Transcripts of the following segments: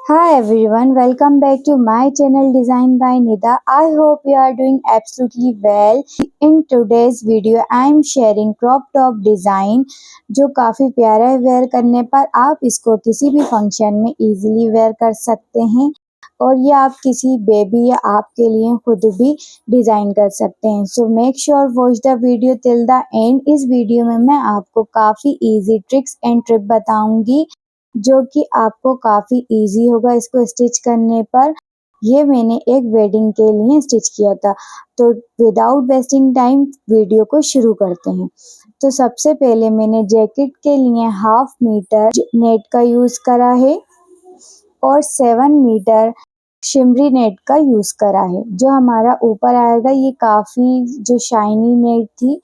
Hi everyone, welcome back to my channel Design by Nida. I hope you are doing absolutely well. In today's video I am sharing crop top design जो काफ़ी प्यारा है। Where करने पर आप इसको किसी भी फंक्शन में इजीली वेयर कर सकते हैं और ये आप किसी बेबी या आपके लिए खुद भी डिज़ाइन कर सकते हैं। So make sure watch the video till the end. इस वीडियो में मैं आपको काफ़ी इजी ट्रिक्स एंड ट्रिप बताऊंगी जो कि आपको काफ़ी इजी होगा इसको स्टिच करने पर। ये मैंने एक वेडिंग के लिए स्टिच किया था। तो विदाउट वेस्टिंग टाइम वीडियो को शुरू करते हैं। तो सबसे पहले मैंने जैकेट के लिए 1/2 मीटर नेट का यूज़ करा है और 7 मीटर शिमरी नेट का यूज़ करा है। जो हमारा ऊपर आएगा ये काफ़ी जो शाइनी नेट थी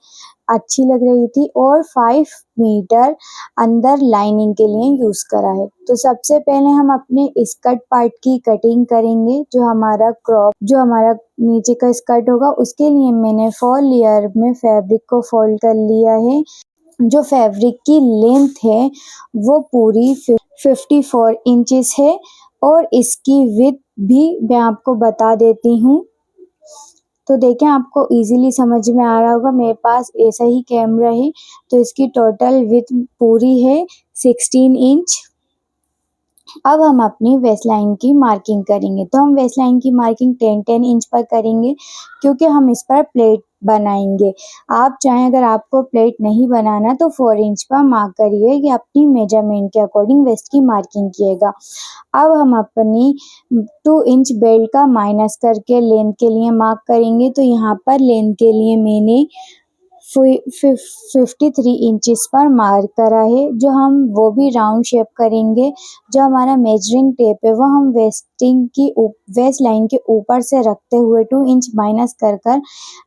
अच्छी लग रही थी और 5 मीटर अंदर लाइनिंग के लिए यूज़ करा है। तो सबसे पहले हम अपने स्कर्ट पार्ट की कटिंग करेंगे। जो हमारा नीचे का स्कर्ट होगा उसके लिए मैंने 4 लेयर में फैब्रिक को फोल्ड कर लिया है। जो फैब्रिक की लेंथ है वो पूरी 54 इंचेस है और इसकी विड्थ भी मैं आपको बता देती हूँ। तो देखें आपको इजीली समझ में आ रहा होगा, मेरे पास ऐसा ही कैमरा है। तो इसकी टोटल विड्थ पूरी है 16 इंच। अब हम अपनी वेस्ट लाइन की मार्किंग करेंगे। तो हम वेस्ट लाइन की मार्किंग 10 इंच पर करेंगे क्योंकि हम इस पर प्लेट बनाएंगे। आप चाहें अगर आपको प्लेट नहीं बनाना तो 4 इंच पर मार्क करिए कि अपनी मेजरमेंट के अकॉर्डिंग वेस्ट की मार्किंग किएगा। अब हम अपनी 2 इंच बेल्ट का माइनस करके लेंथ के लिए मार्क करेंगे। तो यहाँ पर लेंथ के लिए मैंने 53 इंचेस पर मार्क करा है। जो हम वो भी राउंड शेप करेंगे। जो हमारा मेजरिंग टेप है वो हम वेस्ट लाइन के ऊपर से रखते हुए 2 इंच माइनस कर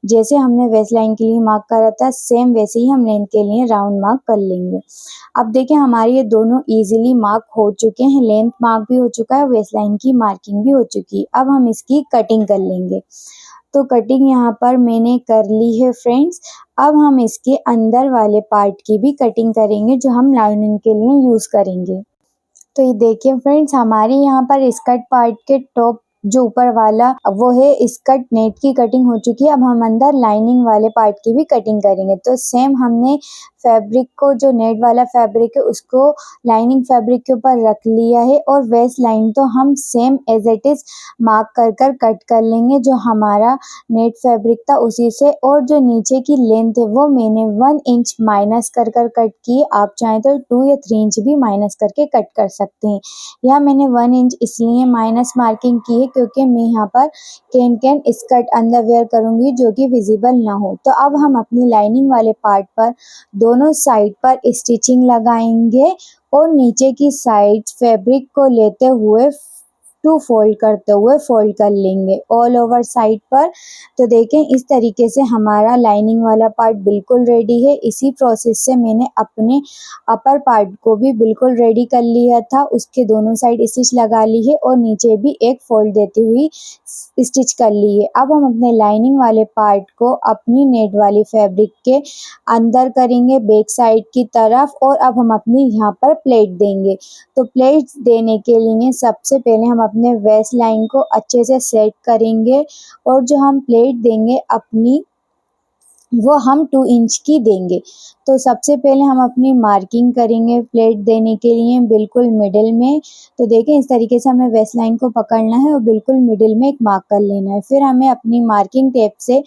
जैसे हमने वेस्ट लाइन के लिए मार्क करा था सेम वैसे ही हम लेंथ के लिए राउंड मार्क कर लेंगे। अब देखिए हमारे ये दोनों इजीली मार्क हो चुके हैं। लेंथ मार्क भी हो चुका है, वेस्ट लाइन की मार्किंग भी हो चुकी है। अब हम इसकी कटिंग कर लेंगे। तो कटिंग यहाँ पर मैंने कर ली है फ्रेंड्स। अब हम इसके अंदर वाले पार्ट की भी कटिंग करेंगे जो हम लाइनिंग के लिए यूज़ करेंगे। तो ये देखिए फ्रेंड्स हमारे यहाँ पर स्कर्ट पार्ट के टॉप जो ऊपर वाला वो है स्कर्ट नेट की कटिंग हो चुकी है। अब हम अंदर लाइनिंग वाले पार्ट की भी कटिंग करेंगे। तो सेम हमने फैब्रिक को जो नेट वाला फैब्रिक है उसको लाइनिंग फैब्रिक के ऊपर रख लिया है और वेस्ट लाइन तो हम same as it is mark कर कट कर लेंगे जो हमारा नेट फैब्रिक था उसी से। और जो नीचे की लेंथ है वो मैंने 1 इंच माइनस कर कट की। आप चाहें तो 2 या 3 इंच भी माइनस करके कट कर सकते हैं। यहाँ मैंने 1 इंच इसलिए माइनस मार्किंग की है क्योंकि मैं यहाँ पर कैन स्कर्ट अंदर वेयर करूँगी जो कि विजिबल ना हो। तो अब हम अपनी लाइनिंग वाले पार्ट पर दोनों साइड पर स्टिचिंग लगाएंगे और नीचे की साइड फैब्रिक को लेते हुए 2 फोल्ड करते हुए फोल्ड कर लेंगे ऑल ओवर साइड पर। तो देखें इस तरीके से हमारा लाइनिंग वाला पार्ट बिल्कुल रेडी है। इसी प्रोसेस से मैंने अपने अपर पार्ट को भी बिल्कुल रेडी कर लिया था। उसके दोनों साइड स्टिच लगा ली है और नीचे भी एक फोल्ड देती हुई स्टिच कर ली है। अब हम अपने लाइनिंग वाले पार्ट को अपनी नेट वाली फैब्रिक के अंदर करेंगे बैक साइड की तरफ और अब हम अपनी यहाँ पर प्लेट देंगे। तो प्लेट देने के लिए सबसे पहले हम अपने वेस्ट लाइन को अच्छे से सेट करेंगे और जो हम प्लेट देंगे अपनी वो हम 2 इंच की देंगे। तो सबसे पहले हम अपनी मार्किंग करेंगे प्लेट देने के लिए बिल्कुल मिडिल में। तो देखें इस तरीके से हमें वेस्ट लाइन को पकड़ना है और बिल्कुल मिडिल में एक मार्क कर लेना है। फिर हमें अपनी मार्किंग टेप से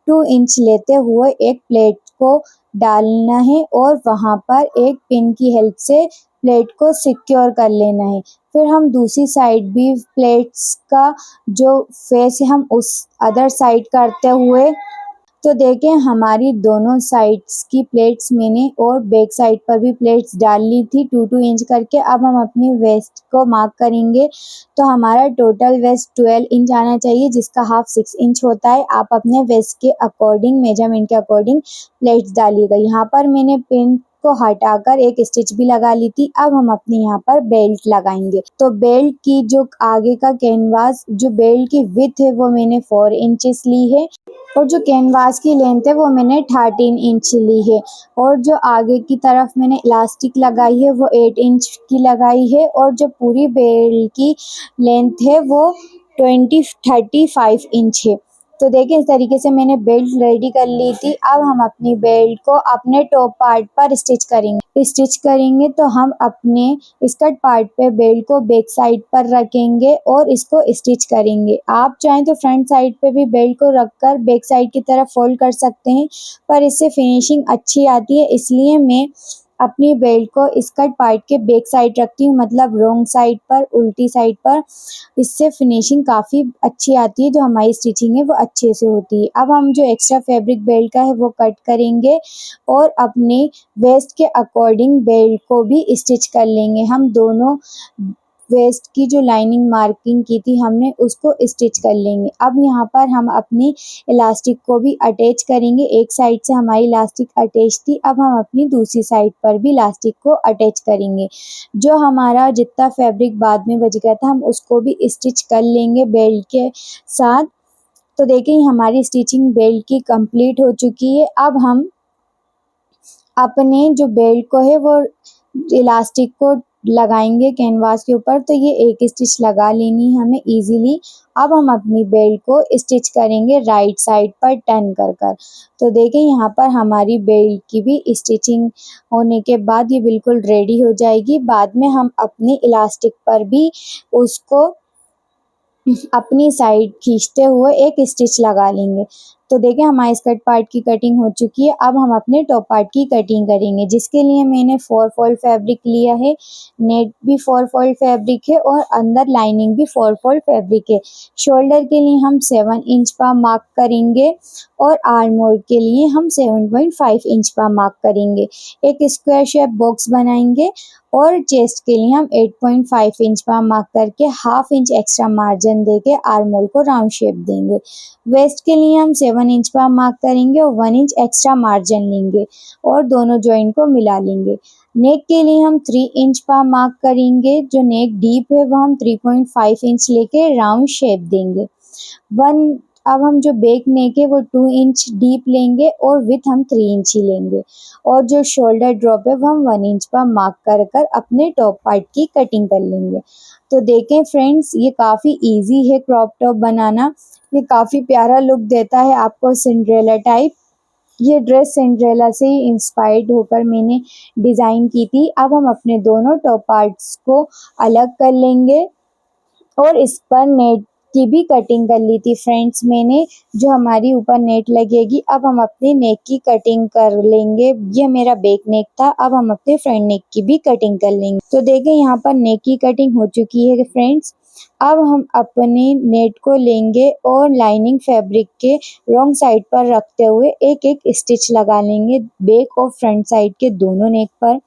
2 इंच लेते हुए एक प्लेट को डालना है और वहाँ पर एक पिन की हेल्प से प्लेट को सिक्योर कर लेना है। फिर हम दूसरी साइड भी प्लेट्स का जो फेस है हम उस अदर साइड करते हुए तो देखें हमारी दोनों साइड्स की प्लेट्स मैंने और बैक साइड पर भी प्लेट्स डाल ली थी 2-2 इंच करके। अब हम अपनी वेस्ट को मार्क करेंगे। तो हमारा टोटल वेस्ट 12 इंच आना चाहिए जिसका हाफ 6 इंच होता है। आप अपने वेस्ट के अकॉर्डिंग मेजरमेंट के अकॉर्डिंग प्लेट्स डालिएगा। यहाँ पर मैंने पिन को हटाकर एक स्टिच भी लगा ली थी। अब हम अपने यहाँ पर बेल्ट लगाएंगे। तो बेल्ट की जो आगे का कैनवास जो बेल्ट की विड्थ है वो मैंने 4 इंचेस ली है और जो कैनवास की लेंथ है वो मैंने 13 इंच ली है। और जो आगे की तरफ मैंने इलास्टिक लगाई है वो 8 इंच की लगाई है। और जो पूरी बेल्ट की लेंथ है वो 35 इंच है। तो देखिए इस तरीके से मैंने बेल्ट रेडी कर ली थी। अब हम अपनी बेल्ट को अपने टॉप पार्ट पर स्टिच करेंगे तो हम अपने स्कर्ट पार्ट पे बेल्ट को बैक साइड पर रखेंगे और इसको स्टिच करेंगे। आप चाहें तो फ्रंट साइड पे भी बेल्ट को रखकर बैक साइड की तरफ फोल्ड कर सकते हैं, पर इससे फिनिशिंग अच्छी आती है, इसलिए मैं अपनी बेल्ट को स्कर्ट पार्ट के बैक साइड रखती हूँ, मतलब रॉन्ग साइड पर, उल्टी साइड पर। इससे फिनिशिंग काफ़ी अच्छी आती है, जो हमारी स्टिचिंग है वो अच्छे से होती है। अब हम जो एक्स्ट्रा फैब्रिक बेल्ट का है वो कट करेंगे और अपने वेस्ट के अकॉर्डिंग बेल्ट को भी स्टिच कर लेंगे। हम दोनों वेस्ट की जो लाइनिंग मार्किंग की थी हमने उसको स्टिच कर लेंगे। अब यहाँ पर हम अपनी इलास्टिक को भी अटैच करेंगे। एक साइड से हमारी इलास्टिक अटैच थी, अब हम अपनी दूसरी साइड पर भी इलास्टिक को अटैच करेंगे। जो हमारा जितना फैब्रिक बाद में बच गया था हम उसको भी स्टिच कर लेंगे बेल्ट के साथ। तो देखिए हमारी स्टिचिंग बेल्ट की कंप्लीट हो चुकी है। अब हम अपने जो बेल्ट को है वो इलास्टिक को लगाएंगे कैनवास के ऊपर। तो ये एक स्टिच लगा लेनी है हमें इजीली। अब हम अपनी बेल्ट को स्टिच करेंगे राइट साइड पर टर्न कर कर। तो देखें यहाँ पर हमारी बेल्ट की भी स्टिचिंग होने के बाद ये बिल्कुल रेडी हो जाएगी। बाद में हम अपनी इलास्टिक पर भी उसको अपनी साइड खींचते हुए एक स्टिच लगा लेंगे। तो देखिए हमारे स्कर्ट पार्ट की कटिंग हो चुकी है। अब हम अपने टॉप पार्ट की कटिंग करेंगे, जिसके लिए मैंने 4 फोल्ड फैब्रिक लिया है। नेट भी 4 फोल्ड फैब्रिक है और अंदर लाइनिंग भी 4 फोल्ड फैब्रिक है। शोल्डर के लिए हम 7 इंच पर मार्क करेंगे और आर्म होल के लिए हम 7.5 इंच पर मार्क करेंगे। एक स्क्वायर शेप बॉक्स बनाएंगे और चेस्ट के लिए हम 8.5 इंच पर मार्क करके हाफ इंच एक्स्ट्रा मार्जिन देके आर्म होल को राउंड शेप देंगे। वेस्ट के लिए हम 7 इंच पर मार्क करेंगे और 1 इंच एक्स्ट्रा मार्जिन लेंगे और दोनों जॉइंट को मिला लेंगे। नेक के लिए हम 3 इंच पर मार्क करेंगे। जो नेक डीप है वो हम 3.5 इंच लेके राउंड शेप देंगे। वन अब हम जो बैक नेक है वो 2 इंच डीप लेंगे और विथ हम 3 इंच ही लेंगे। और जो शोल्डर ड्रॉप है वो हम 1 इंच पर मार्क कर कर अपने टॉप पार्ट की कटिंग कर लेंगे। तो देखें फ्रेंड्स, ये काफ़ी इजी है क्रॉप टॉप बनाना। ये काफ़ी प्यारा लुक देता है आपको सिंड्रेला टाइप। ये ड्रेस सिंड्रेला से ही इंस्पायर्ड होकर मैंने डिज़ाइन की थी। अब हम अपने दोनों टॉप पार्ट्स को अलग कर लेंगे और इस पर नेट की भी कटिंग कर ली थी फ्रेंड्स मैंने, जो हमारी ऊपर नेट लगेगी। अब हम अपने नेक की कटिंग कर लेंगे। ये मेरा बैक नेक था, अब हम अपने फ्रंट नेक की भी कटिंग कर लेंगे। तो देखें यहाँ पर नेक की कटिंग हो चुकी है फ्रेंड्स। अब हम अपने नेट को लेंगे और लाइनिंग फैब्रिक के रॉन्ग साइड पर रखते हुए एक एक स्टिच लगा लेंगे बैक और फ्रंट साइड के दोनों नेक पर।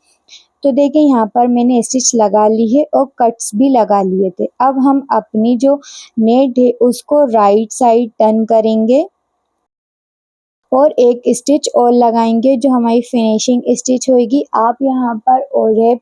तो देखिए यहाँ पर मैंने स्टिच लगा ली है और कट्स भी लगा लिए थे। अब हम अपनी जो नेट है उसको राइट साइड टर्न करेंगे और एक स्टिच और लगाएंगे, जो हमारी फिनिशिंग स्टिच होगी। आप यहाँ पर ओरेप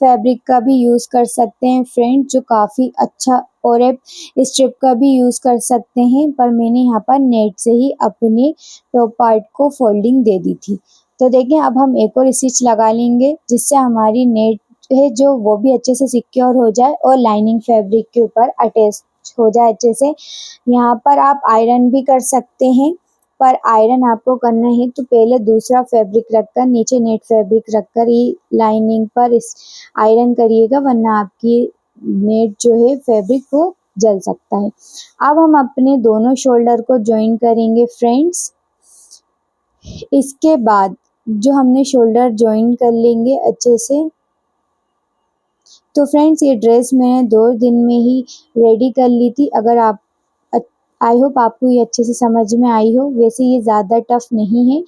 फैब्रिक का भी यूज़ कर सकते हैं फ्रेंड, जो काफ़ी अच्छा, ओरेप स्ट्रिप का भी यूज़ कर सकते हैं, पर मैंने यहाँ पर नेट से ही अपने टॉप पार्ट को फोल्डिंग दे दी थी। तो देखिए अब हम एक और स्टिच लगा लेंगे, जिससे हमारी नेट है जो वो भी अच्छे से सिक्योर हो जाए और लाइनिंग फैब्रिक के ऊपर अटैच हो जाए अच्छे से। यहाँ पर आप आयरन भी कर सकते हैं, पर आयरन आपको करना है तो पहले दूसरा फैब्रिक रखकर, नीचे नेट फैब्रिक रखकर ही लाइनिंग पर इस आयरन करिएगा, वरना आपकी नेट जो है फैब्रिक वो जल सकता है। अब हम अपने दोनों शोल्डर को ज्वाइन करेंगे फ्रेंड्स। इसके बाद जो हमने शोल्डर ज्वाइन कर लेंगे अच्छे से। तो फ्रेंड्स ये ड्रेस मैंने 2 दिन में ही रेडी कर ली थी। अगर आप, आई होप आपको ये अच्छे से समझ में आई हो। वैसे ये ज़्यादा टफ नहीं है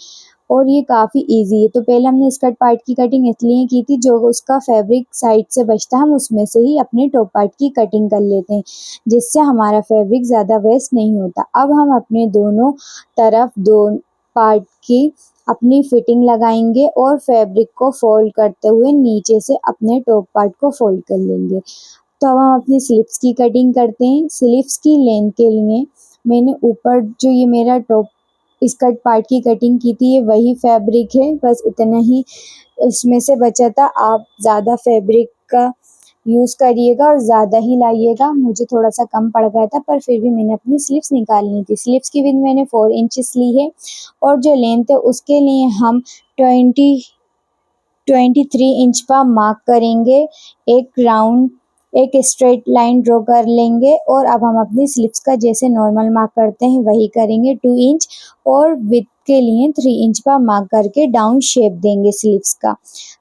और ये काफ़ी इजी है। तो पहले हमने स्कर्ट पार्ट की कटिंग इसलिए की थी, जो उसका फैब्रिक साइड से बचता है हम उसमें से ही अपने टॉप पार्ट की कटिंग कर लेते हैं, जिससे हमारा फैब्रिक ज़्यादा वेस्ट नहीं होता। अब हम अपने दोनों तरफ दो पार्ट की अपनी फिटिंग लगाएंगे और फैब्रिक को फोल्ड करते हुए नीचे से अपने टॉप पार्ट को फोल्ड कर लेंगे। तो अब हम अपनी स्लीव्स की कटिंग करते हैं। स्लीव्स की लेंथ के लिए मैंने ऊपर जो ये मेरा टॉप स्कर्ट पार्ट की कटिंग की थी, ये वही फैब्रिक है, बस इतना ही उसमें से बचा था। आप ज़्यादा फैब्रिक का यूज़ करिएगा और ज़्यादा ही लाइएगा। मुझे थोड़ा सा कम पड़ गया था, पर फिर भी मैंने अपनी स्लीव्स निकालनी थी। स्लीव्स की विड्थ मैंने 4 इंचेस ली है और जो लेंथ है उसके लिए हम 23 इंच का मार्क करेंगे। एक स्ट्रेट लाइन ड्रॉ कर लेंगे और अब हम अपनी स्लीव्स का जैसे नॉर्मल मार्क करते हैं वही करेंगे 2 इंच, और विड्थ के लिए 3 इंच का मार्क करके डाउन शेप देंगे स्लीव्स का।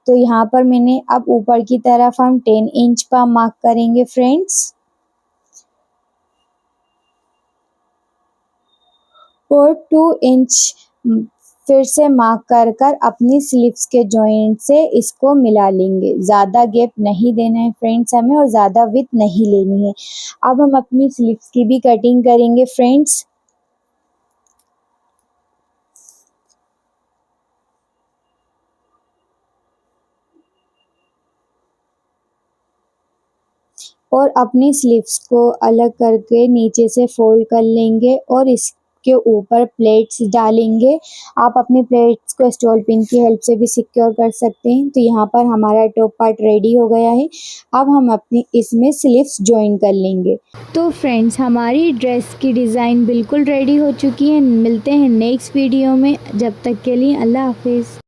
तो यहाँ पर मैंने अब ऊपर की तरफ हम 10 इंच का मार्क करेंगे फ्रेंड्स, और 2 इंच फिर से मार्क कर अपनी स्लीव्स के जॉइंट से इसको मिला लेंगे। ज़्यादा गैप नहीं देना है फ्रेंड्स हमें, और ज़्यादा विड्थ नहीं लेनी है। अब हम अपनी स्लीव्स की भी कटिंग करेंगे फ्रेंड्स। और अपनी स्लीव्स को अलग करके नीचे से फोल्ड कर लेंगे और इसके ऊपर प्लेट्स डालेंगे। आप अपने प्लेट्स को स्टॉल पिन की हेल्प से भी सिक्योर कर सकते हैं। तो यहाँ पर हमारा टॉप पार्ट रेडी हो गया है। अब हम अपनी इसमें स्लीव्स ज्वाइन कर लेंगे। तो फ्रेंड्स, हमारी ड्रेस की डिज़ाइन बिल्कुल रेडी हो चुकी है। मिलते हैं नेक्स्ट वीडियो में, जब तक के लिए अल्लाह हाफिज़।